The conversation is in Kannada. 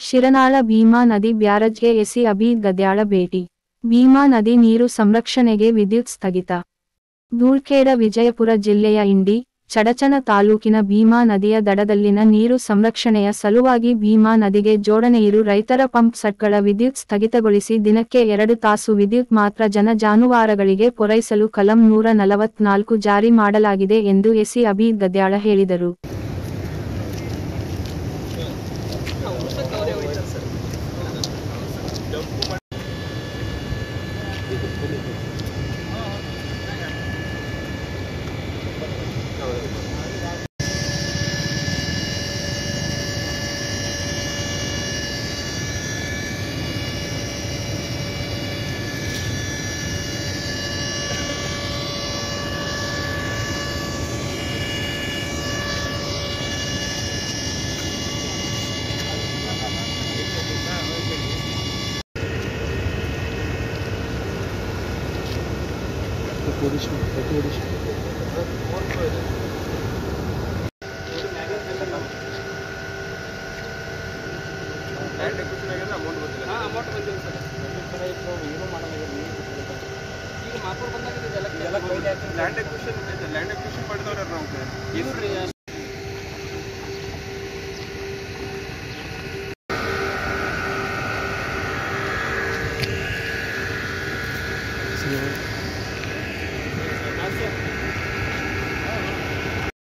ಶಿರನಾಳ ಭೀಮಾ ನದಿ ಬ್ಯಾರೇಜ್ಗೆ ಎಸಿ ಅಬೀದ್ ಗದ್ಯಾಳ ಭೇಟಿ. ಭೀಮಾ ನದಿ ನೀರು ಸಂರಕ್ಷಣೆಗೆ ವಿದ್ಯುತ್ ಸ್ಥಗಿತ. ಧೂಳ್ಖೇಡ ವಿಜಯಪುರ ಜಿಲ್ಲೆಯ ಇಂಡಿ, ಚಡಚಣ ತಾಲೂಕಿನ ಭೀಮಾ ನದಿಯ ದಡದಲ್ಲಿನ ನೀರು ಸಂರಕ್ಷಣೆಯ ಸಲುವಾಗಿ ಭೀಮಾ ನದಿಗೆ ಜೋಡಣೆಯಿರು ರೈತರ ಪಂಪ್ ಸೆಟ್ಗಳ ವಿದ್ಯುತ್ ಸ್ಥಗಿತಗೊಳಿಸಿ ದಿನಕ್ಕೆ 2 ತಾಸು ವಿದ್ಯುತ್ ಮಾತ್ರ ಜಾನುವಾರುಗಳಿಗೆ ಪೂರೈಸಲು ಕಲಂ 144 ಜಾರಿ ಮಾಡಲಾಗಿದೆ ಎಂದು ಎಸಿ ಅಬೀದ್ ಗದ್ಯಾಳ ಹೇಳಿದರು. Land acquisition ಪಡೆದವ್ರು